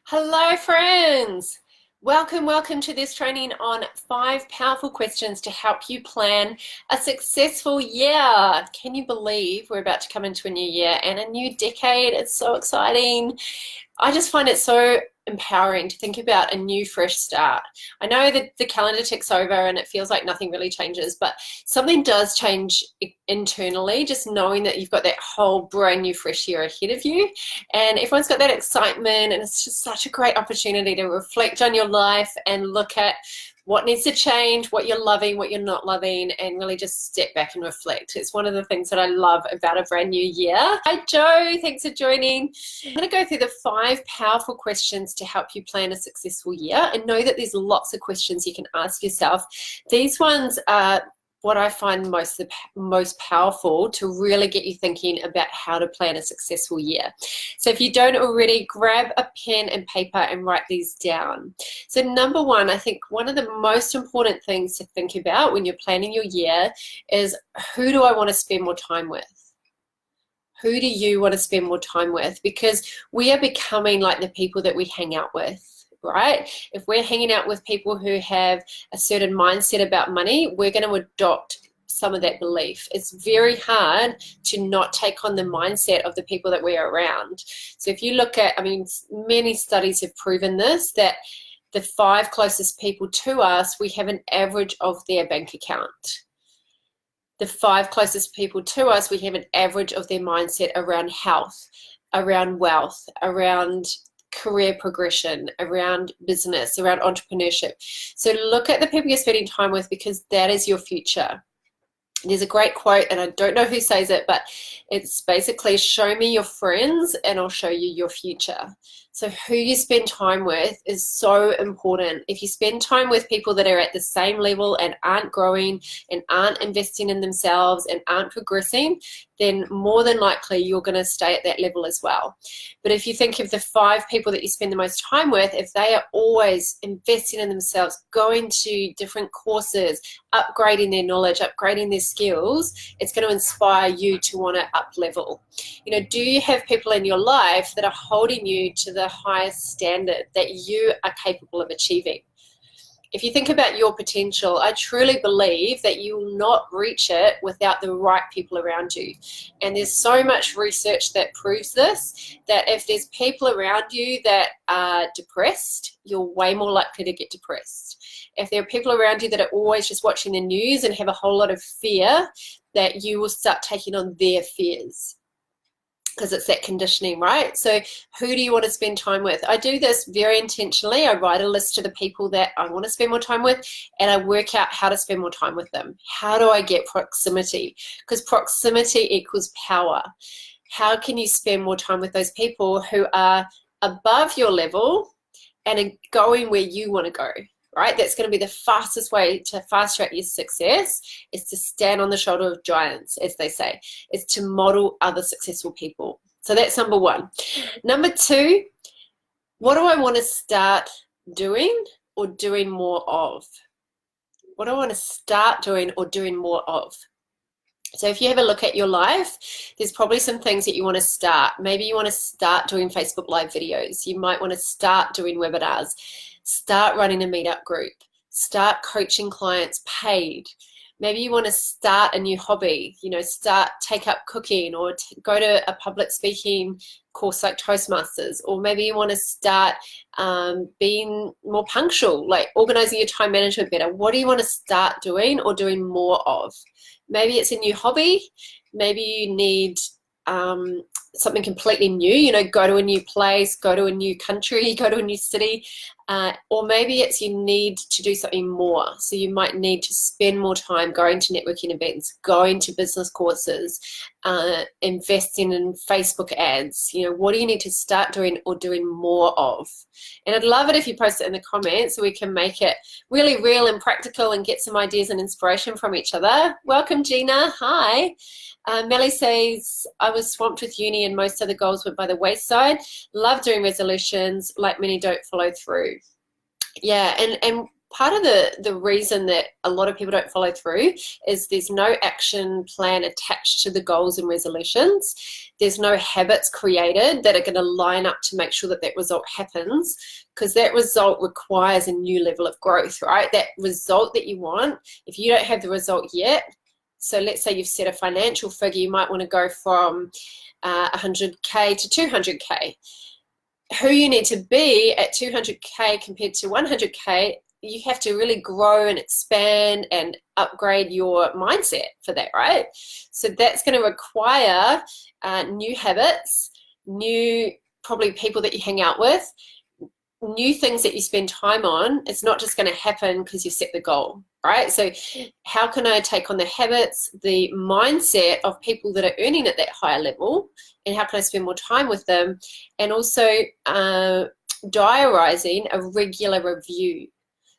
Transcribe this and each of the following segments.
Hello, friends. Welcome to this training on 5 powerful questions to help you plan a successful year. Can you believe we're about to come into a new year and a new decade? It's so exciting. I just find it so empowering to think about a new, fresh start. I know that the calendar ticks over and it feels like nothing really changes, but something does change internally, just knowing that you've got that whole brand new, fresh year ahead of you. And everyone's got that excitement, and it's just such a great opportunity to reflect on your life and look at what needs to change, what you're loving, what you're not loving, and really just step back and reflect. It's one of the things that I love about a brand new year. Hi, Joe. Thanks for joining. I'm going to go through the 5 powerful questions to help you plan a successful year, and know that there's lots of questions you can ask yourself. These ones are what I find most powerful to really get you thinking about how to plan a successful year. So if you don't already, grab a pen and paper and write these down. So number one, I think one of the most important things to think about when you're planning your year is, who do I want to spend more time with? Who do you want to spend more time with? Because we are becoming like the people that we hang out with. Right? If we're hanging out with people who have a certain mindset about money, we're going to adopt some of that belief. It's very hard to not take on the mindset of the people that we're around. So if you look at, many studies have proven this, that the 5 closest people to us, we have an average of their bank account. The 5 closest people to us, we have an average of their mindset around health, around wealth, around career progression, around business, around entrepreneurship. So look at the people you're spending time with, because that is your future. There's a great quote, and I don't know who says it, but it's basically, show me your friends and I'll show you your future. So who you spend time with is so important. If you spend time with people that are at the same level and aren't growing and aren't investing in themselves and aren't progressing, then more than likely you're going to stay at that level as well. But if you think of the 5 people that you spend the most time with, if they are always investing in themselves, going to different courses, upgrading their knowledge, upgrading their skills, it's going to inspire you to want to up level. Do you have people in your life that are holding you to the highest standard that you are capable of achieving? If you think about your potential, I truly believe that you will not reach it without the right people around you. And there's so much research that proves this, that if there's people around you that are depressed, you're way more likely to get depressed. If there are people around you that are always just watching the news and have a whole lot of fear, that you will start taking on their fears, because it's that conditioning, right? So who do you want to spend time with? I do this very intentionally. I write a list of the people that I want to spend more time with, and I work out how to spend more time with them. How do I get proximity? Because proximity equals power. How can you spend more time with those people who are above your level and are going where you want to go? Right? That's going to be the fastest way to fast track your success, is to stand on the shoulder of giants, as they say. It's to model other successful people. So that's number one. Number 2, what do I want to start doing or doing more of? What do I want to start doing or doing more of? So if you have a look at your life, there's probably some things that you want to start. Maybe you want to start doing Facebook Live videos. You might want to start doing webinars. Start running a meetup group. Start coaching clients paid. Maybe you want to start a new hobby, take up cooking, or go to a public speaking course like Toastmasters. Or maybe you want to start being more punctual, like organizing your time management better. What do you want to start doing or doing more of? Maybe it's a new hobby. Maybe you need something completely new, go to a new place, go to a new country, go to a new city. Or maybe it's you need to do something more. So you might need to spend more time going to networking events, going to business courses, investing in Facebook ads. What do you need to start doing or doing more of? And I'd love it if you post it in the comments so we can make it really real and practical and get some ideas and inspiration from each other. Welcome, Gina. Hi. Melly says, I was swamped with uni and most other goals went by the wayside. Love doing resolutions, like many don't follow through. Yeah, and part of the reason that a lot of people don't follow through is there's no action plan attached to the goals and resolutions. There's no habits created that are going to line up to make sure that that result happens, because that result requires a new level of growth, right? That result that you want, if you don't have the result yet, so let's say you've set a financial figure, you might want to go from 100K to 200K. Who you need to be at 200K compared to 100K, you have to really grow and expand and upgrade your mindset for that, right? So that's going to require new habits, new probably people that you hang out with, new things that you spend time on. It's not just going to happen because you set the goal, right? So how can I take on the habits, the mindset of people that are earning at that higher level, and how can I spend more time with them? And also diarising a regular review,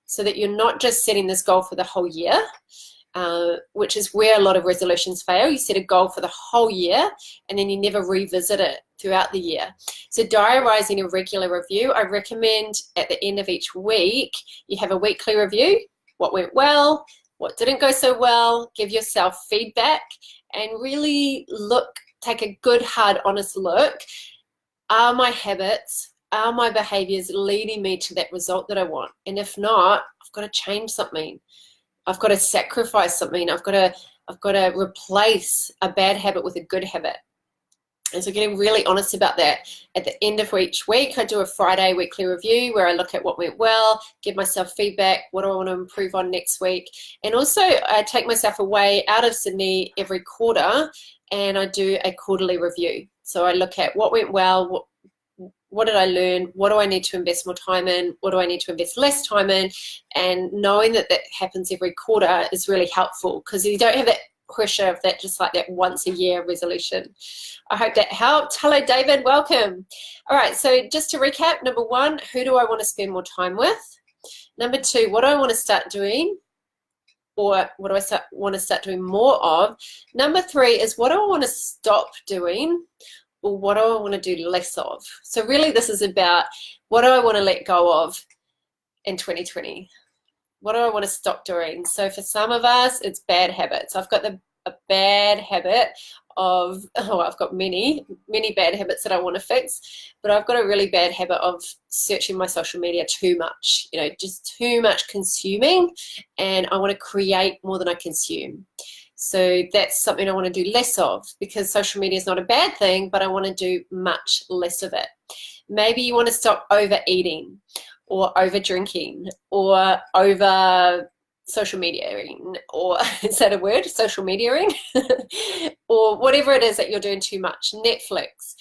so that you're not just setting this goal for the whole year, which is where a lot of resolutions fail. You set a goal for the whole year and then you never revisit it throughout the year. So diarising a regular review, I recommend at the end of each week, you have a weekly review, what went well, what didn't go so well, give yourself feedback, and really take a good, hard, honest look. Are my habits, are my behaviors leading me to that result that I want? And if not, I've got to change something. I've got to sacrifice something. I've got to replace a bad habit with a good habit. And so getting really honest about that. At the end of each week, I do a Friday weekly review where I look at what went well, give myself feedback, what do I want to improve on next week. And also I take myself away out of Sydney every quarter and I do a quarterly review. So I look at what went well, what did I learn? What do I need to invest more time in? What do I need to invest less time in? And knowing that that happens every quarter is really helpful, because you don't have that pressure of that, just like that once a year resolution. I hope that helped. Hello, David. Welcome. All right. So just to recap, number one, who do I want to spend more time with? Number two, what do I want to start doing? Or what do I want to start doing more of? Number three is, what do I want to stop doing? Or what do I want to do less of? So really this is about, what do I want to let go of in 2020? What do I want to stop doing? So for some of us, it's bad habits. I've got a bad habit of, I've got many bad habits that I want to fix, but I've got a really bad habit of searching my social media too much, just too much consuming, and I want to create more than I consume. So that's something I want to do less of, because social media is not a bad thing, but I want to do much less of it. Maybe you want to stop overeating or over drinking or over social mediaing, or is that a word? Social mediaing? Or whatever it is that you're doing too much. Netflix,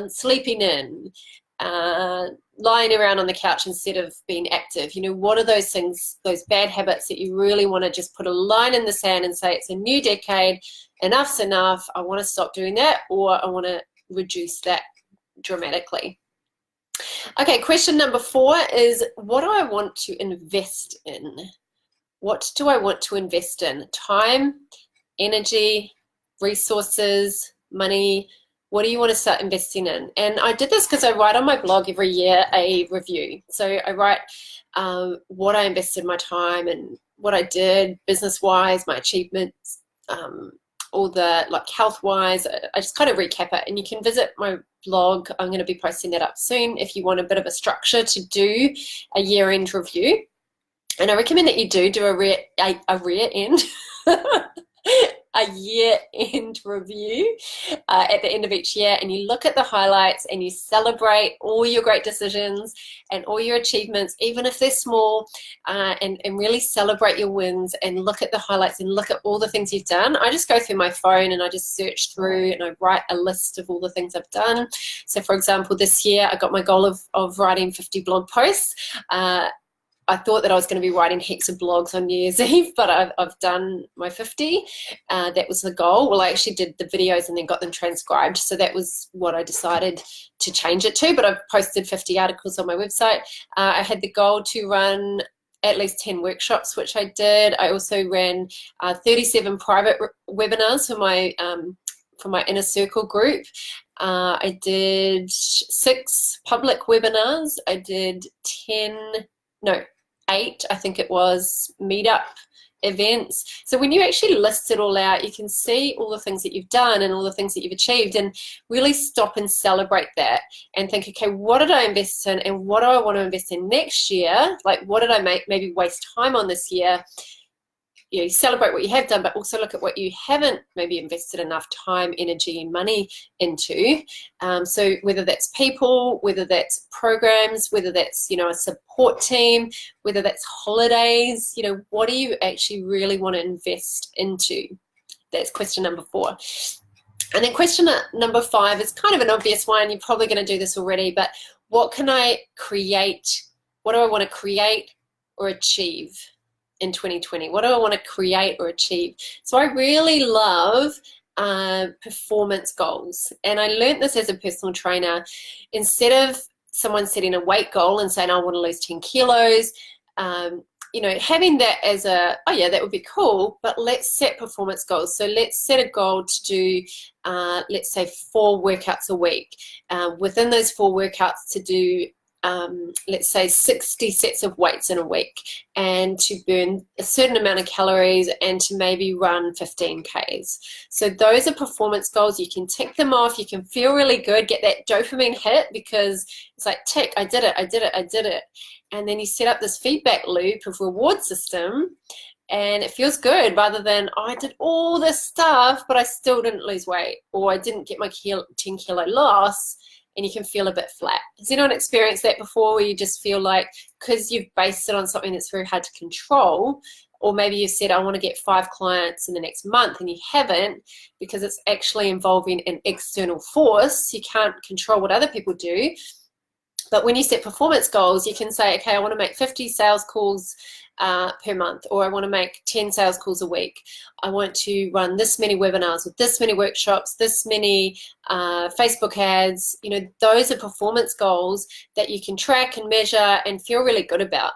sleeping in, lying around on the couch instead of being active. What are those things, those bad habits that you really want to just put a line in the sand and say, it's a new decade, enough's enough, I want to stop doing that, or I want to reduce that dramatically. Okay, question number 4 is, what do I want to invest in? What do I want to invest in? Time, energy, resources, money. What do you want to start investing in? And I did this because I write on my blog every year a review. So I write what I invested my time and what I did business-wise, my achievements, all the health-wise. I just kind of recap it. And you can visit my blog. I'm going to be posting that up soon if you want a bit of a structure to do a year-end review. And I recommend that you do a year-end review at the end of each year, and you look at the highlights and you celebrate all your great decisions and all your achievements, even if they're small, and really celebrate your wins and look at the highlights and look at all the things you've done. I just go through my phone and I just search through and I write a list of all the things I've done. So for example, this year I got my goal of writing 50 blog posts. I thought that I was going to be writing heaps of blogs on New Year's Eve, but I've done my 50. That was the goal. Well, I actually did the videos and then got them transcribed, so that was what I decided to change it to, but I've posted 50 articles on my website. I had the goal to run at least 10 workshops, which I did. I also ran 37 private webinars for my inner circle group. I did 6 public webinars. I did 8, I think it was, meetup events. So when you actually list it all out, you can see all the things that you've done and all the things that you've achieved, and really stop and celebrate that and think, okay, what did I invest in and what do I want to invest in next year? Like, what did I maybe waste time on this year? You know, celebrate what you have done, but also look at what you haven't maybe invested enough time, energy, and money into. So whether that's people, whether that's programs, whether that's, you know, a support team, whether that's holidays, you know, what do you actually really want to invest into? That's question number 4. And then question number 5 is kind of an obvious one. You're probably going to do this already, but what can I create? What do I want to create or achieve in 2020? What do I want to create or achieve? So I really love performance goals. And I learned this as a personal trainer. Instead of someone setting a weight goal and saying, I want to lose 10 kilos, you know, having that as a, oh yeah, that would be cool, but let's set performance goals. So let's set a goal to do, let's say 4 workouts a week. Within those 4 workouts to do, let's say 60 sets of weights in a week, and to burn a certain amount of calories, and to maybe run 15 Ks. So those are performance goals. You can tick them off. You can feel really good, get that dopamine hit, because it's like, tick, I did it, I did it, I did it. And then you set up this feedback loop of reward system, and it feels good, rather than, oh, I did all this stuff, but I still didn't lose weight, or I didn't get my 10 kilo loss, and you can feel a bit flat. Has anyone experienced that before, where you just feel like, because you've based it on something that's very hard to control, or maybe you said, I want to get 5 clients in the next month, and you haven't, because it's actually involving an external force. You can't control what other people do. But when you set performance goals, you can say, okay, I want to make 50 sales calls per month, or I want to make 10 sales calls a week. I want to run this many webinars with this many workshops, this many Facebook ads. You know, those are performance goals that you can track and measure and feel really good about.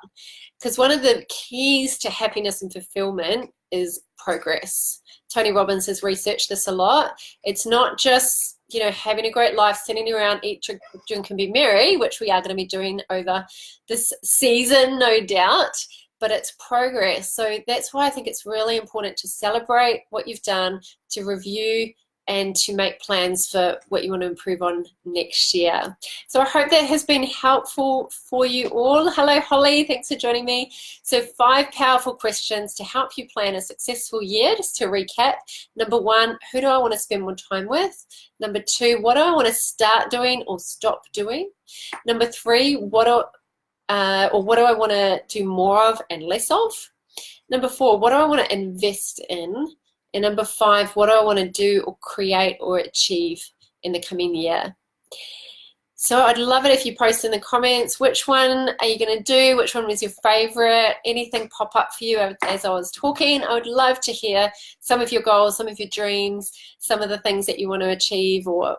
Because one of the keys to happiness and fulfillment is progress. Tony Robbins has researched this a lot. It's not just, you know, having a great life, sitting around, eat, drink, and be merry, which we are going to be doing over this season, no doubt, but it's progress. So that's why I think it's really important to celebrate what you've done, to review, and to make plans for what you want to improve on next year. So I hope that has been helpful for you all. Hello, Holly. Thanks for joining me. So 5 powerful questions to help you plan a successful year. Just to recap. Number 1, who do I want to spend more time with? Number 2, what do I want to start doing or stop doing? Number 3, what do I want to do more of and less of? Number 4, what do I want to invest in? And number 5, what do I want to do or create or achieve in the coming year? So I'd love it if you post in the comments, which one are you going to do? Which one was your favorite? Anything pop up for you as I was talking? I would love to hear some of your goals, some of your dreams, some of the things that you want to achieve, or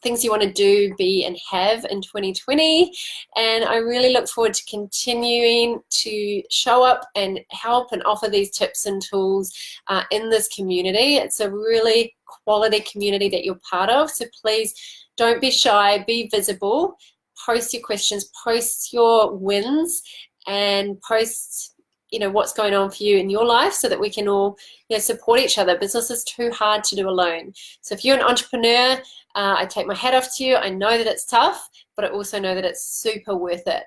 things you want to do, be, and have in 2020. And I really look forward to continuing to show up and help and offer these tips and tools in this community. It's a really quality community that you're part of. So please don't be shy, be visible, post your questions, post your wins, and post, you know, what's going on for you in your life, so that we can all, you know, support each other. Business is too hard to do alone. So if you're an entrepreneur, I take my hat off to you. I know that it's tough, but I also know that it's super worth it.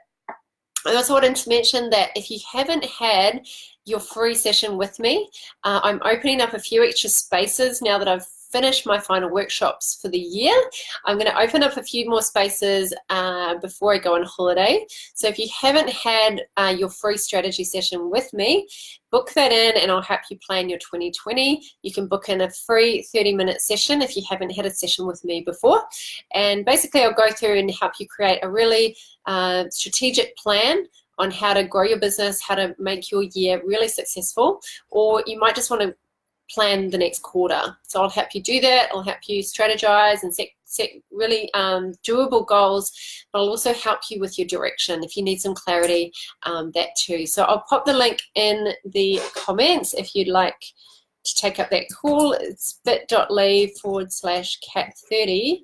I also wanted to mention that if you haven't had your free session with me, I'm opening up a few extra spaces now that I've finished my final workshops for the year. I'm going to open up a few more spaces before I go on holiday. So if you haven't had your free strategy session with me, book that in and I'll help you plan your 2020. You can book in a free 30-minute session if you haven't had a session with me before. And basically I'll go through and help you create a really strategic plan on how to grow your business, how to make your year really successful, or you might just want to plan the next quarter. So I'll help you do that. I'll help you strategize and set really doable goals, but I'll also help you with your direction if you need some clarity, that too. So I'll pop the link in the comments if you'd like to take up that call. It's bit.ly/cat30,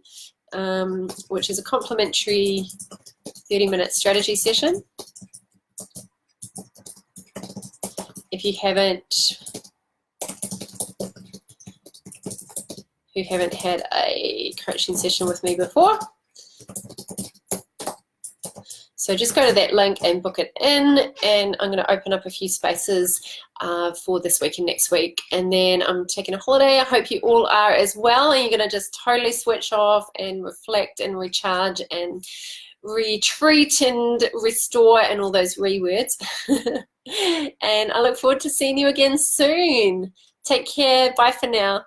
which is a complimentary 30-minute strategy session. you haven't had a coaching session with me before. So just go to that link and book it in, and I'm going to open up a few spaces for this week and next week. And then I'm taking a holiday. I hope you all are as well, and you're going to just totally switch off and reflect and recharge and retreat and restore and all those words. And I look forward to seeing you again soon. Take care. Bye for now.